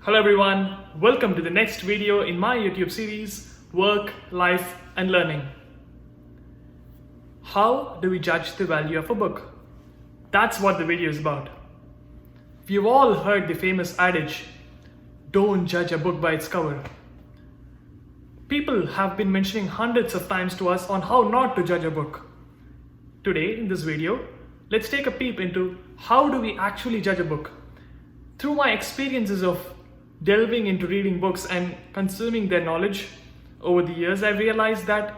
Hello everyone, welcome to the next video in my YouTube series, Work, Life and Learning. How do we judge the value of a book? That's what the video is about. We've all heard the famous adage, don't judge a book by its cover. People have been mentioning hundreds of times to us on how not to judge a book. Today, in this video, let's take a peep into how do we actually judge a book. Through my experiences of delving into reading books and consuming their knowledge over the years, I realized that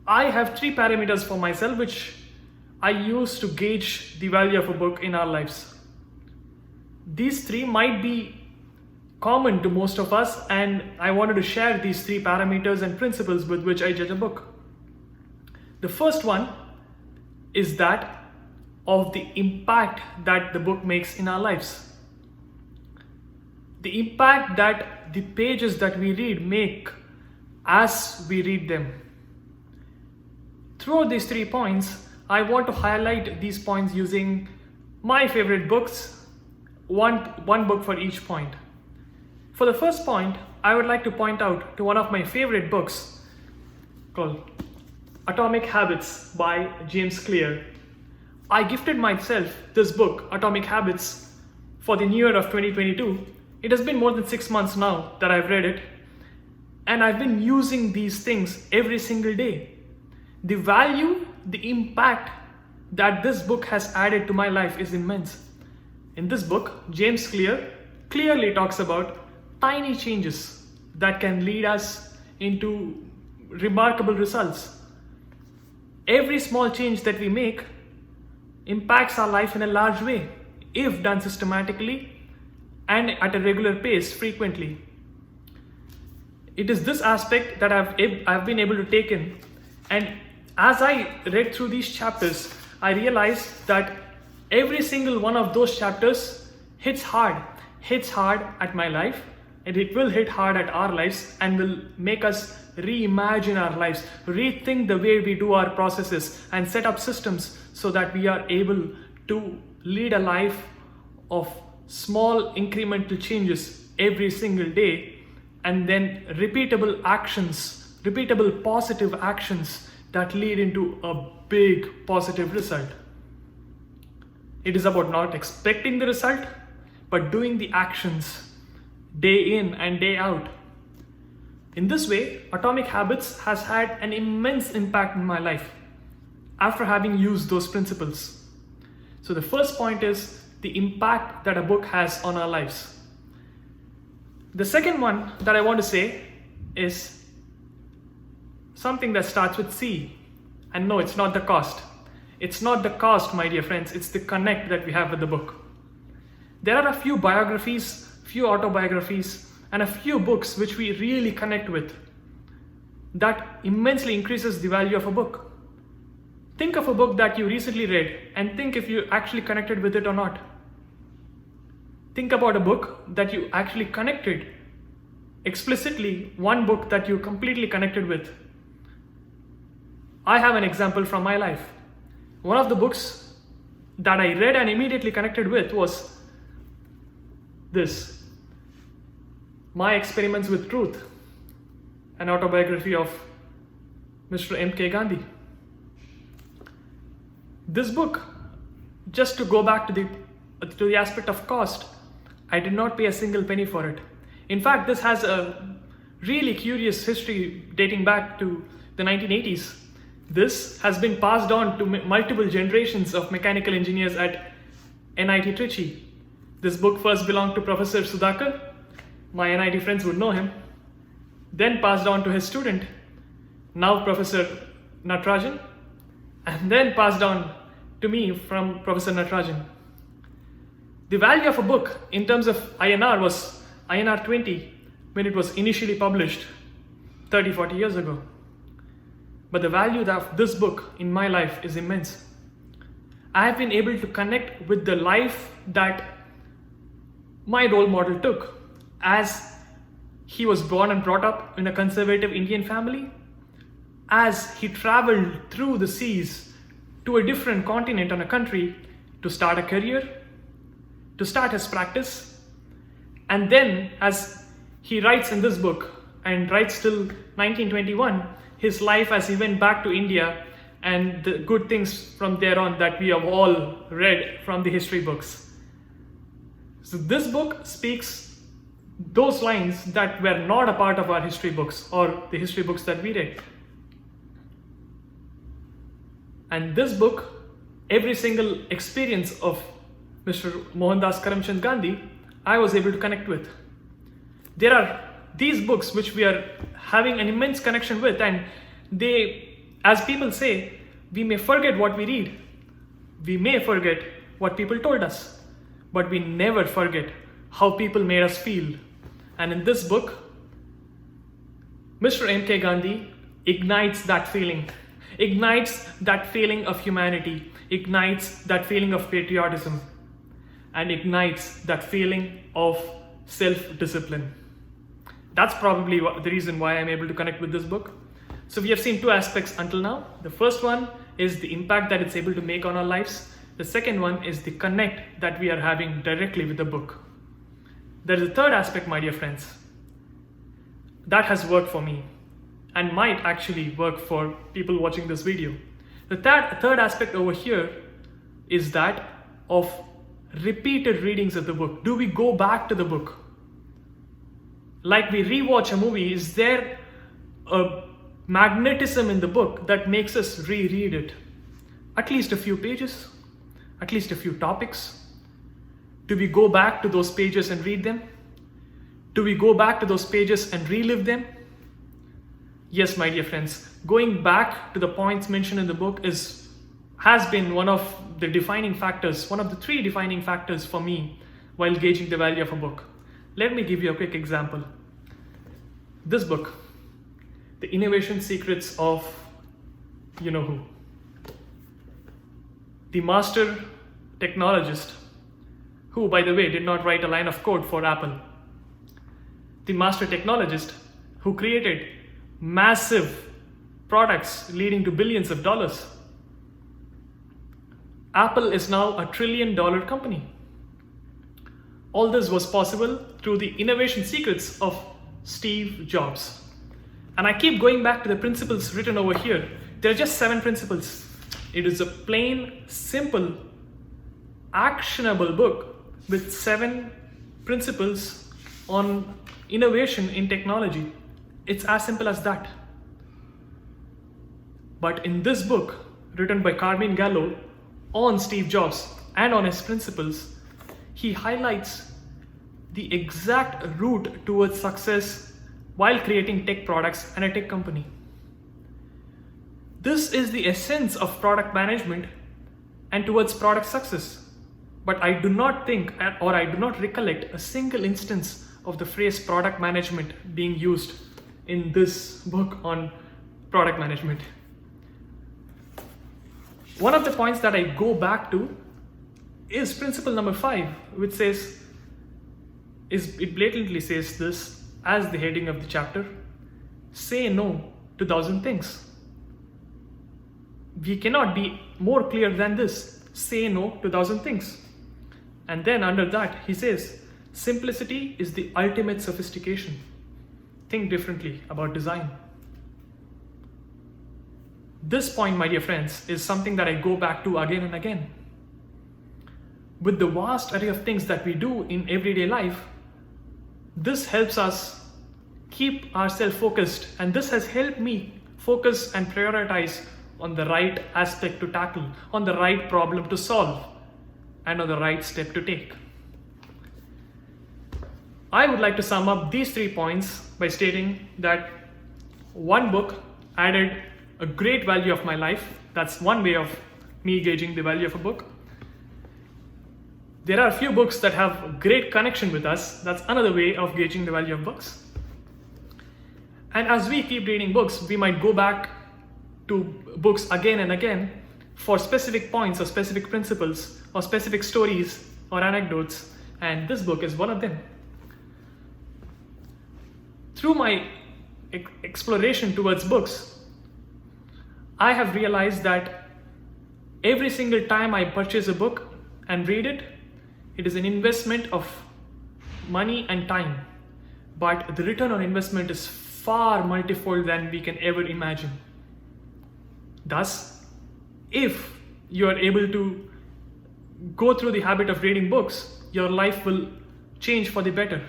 I have three parameters for myself which I use to gauge the value of a book in our lives. These three might be common to most of us, and I wanted to share these three parameters and principles with which I judge a book. The first one is that of the impact that the book makes in our lives. The impact that the pages that we read make as we read them. Throughout these 3 points, I want to highlight these points using my favorite books, one book for each point. For the first point, I would like to point out to one of my favorite books called Atomic Habits by James Clear. I gifted myself this book, Atomic Habits, for the new year of 2022. It has been more than 6 months now that I've read it, and I've been using these things every single day. The value, the impact that this book has added to my life is immense. In this book, James Clear clearly talks about tiny changes that can lead us into remarkable results. Every small change that we make impacts our life in a large way if done systematically and at a regular pace frequently. It is this aspect that I've been able to take in, and as I read through these chapters, I realized that every single one of those chapters hits hard at my life, and it will hit hard at our lives and will make us reimagine our lives, rethink the way we do our processes and set up systems so that we are able to lead a life of small incremental changes every single day, and then repeatable actions, repeatable positive actions that lead into a big positive result. It is about not expecting the result, but doing the actions day in and day out. In this way, Atomic Habits has had an immense impact in my life after having used those principles. So the first point is the impact that a book has on our lives. The second one that I want to say is something that starts with C. And no, it's not the cost. It's not the cost, my dear friends, it's the connect that we have with the book. There are a few biographies, few autobiographies, and a few books which we really connect with that immensely increases the value of a book. Think of a book that you recently read and think if you actually connected with it or not. Think about a book that you actually connected explicitly, one book that you completely connected with. I have an example from my life. One of the books that I read and immediately connected with was this, My Experiments with Truth, an autobiography of Mr. M.K. Gandhi. This book, just to go back to the aspect of cost, I did not pay a single penny for it. In fact, this has a really curious history dating back to the 1980s. This has been passed on to multiple generations of mechanical engineers at NIT Trichy. This book first belonged to Professor Sudhakar. My NIT friends would know him. Then passed on to his student, now Professor Natarajan, and then passed on to me from Professor Natarajan. The value of a book in terms of INR was INR 20 when it was initially published 30-40 years ago. But the value of this book in my life is immense. I have been able to connect with the life that my role model took, as he was born and brought up in a conservative Indian family, as he traveled through the seas to a different continent and a country to start a career, to start his practice, And then, as he writes in this book, and writes till 1921, his life as he went back to India and the good things from there on that we have all read from the history books. So this book speaks those lines that were not a part of our history books or the history books that we read. And this book, every single experience of Mr. Mohandas Karamchand Gandhi, I was able to connect with. There are these books which we are having an immense connection with, and they, as people say, we may forget what we read. We may forget what people told us, but we never forget how people made us feel. And in this book, Mr. M.K. Gandhi ignites that feeling of humanity, ignites that feeling of patriotism, and ignites that feeling of self-discipline. That's probably the reason why I'm able to connect with this book. So we have seen two aspects until now. The first one is the impact that it's able to make on our lives. The second one is the connect that we are having directly with the book. There is a third aspect, my dear friends, that has worked for me and might actually work for people watching this video. The third aspect over here is that of repeated readings of the book. Do we go back to the book? Like we rewatch a movie, is there a magnetism in the book that makes us reread it? At least a few pages, at least a few topics. Do we go back to those pages and read them? Do we go back to those pages and relive them? Yes, my dear friends, going back to the points mentioned in the book has been one of the defining factors, one of the three defining factors for me while gauging the value of a book. Let me give you a quick example. This book, The Innovation Secrets of you know who. The master technologist, who, by the way, did not write a line of code for Apple. The master technologist who created massive products leading to billions of dollars. Apple is now $1 trillion company. All this was possible through the innovation secrets of Steve Jobs. And I keep going back to the principles written over here. There are just 7 principles. It is a plain, simple, actionable book with 7 principles on innovation in technology. It's as simple as that. But in this book, written by Carmine Gallo on Steve Jobs and on his principles, he highlights the exact route towards success while creating tech products and a tech company. This is the essence of product management and towards product success. But I do not think, or I do not recollect a single instance of the phrase product management being used in this book on product management. One of the points that I go back to is principle number 5, which says, it blatantly says this as the heading of the chapter: say no to 1,000 things. We cannot be more clear than this. Say no to 1,000 things. And then under that, he says, simplicity is the ultimate sophistication. Think differently about design. This point, my dear friends, is something that I go back to again and again. With the vast array of things that we do in everyday life, this helps us keep ourselves focused, and this has helped me focus and prioritize on the right aspect to tackle, on the right problem to solve, and on the right step to take. I would like to sum up these 3 points by stating that one book added a great value of my life. That's one way of me gauging the value of a book. There are a few books that have great connection with us. That's another way of gauging the value of books. And as we keep reading books, we might go back to books again and again for specific points or specific principles or specific stories or anecdotes. And this book is one of them. Through my exploration towards books, I have realized that every single time I purchase a book and read it, it is an investment of money and time, but the return on investment is far multifold than we can ever imagine. Thus, if you are able to go through the habit of reading books, your life will change for the better.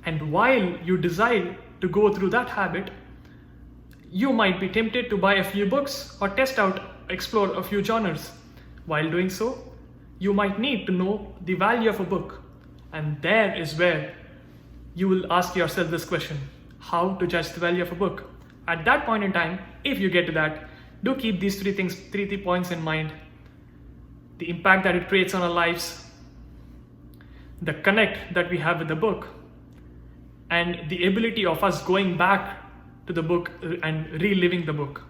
And while you decide to go through that habit, you might be tempted to buy a few books or explore a few genres. While doing so, you might need to know the value of a book. And there is where you will ask yourself this question: how to judge the value of a book? At that point in time, if you get to that, do keep these three points in mind: the impact that it creates on our lives, the connect that we have with the book, and the ability of us going back to the book and reliving the book.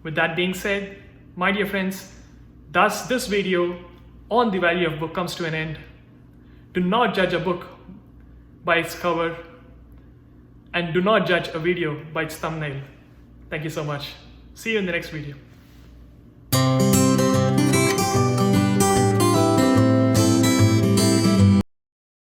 With that being said, my dear friends, thus this video on the value of book comes to an end. Do not judge a book by its cover, and do not judge a video by its thumbnail. Thank you so much. See you in the next video.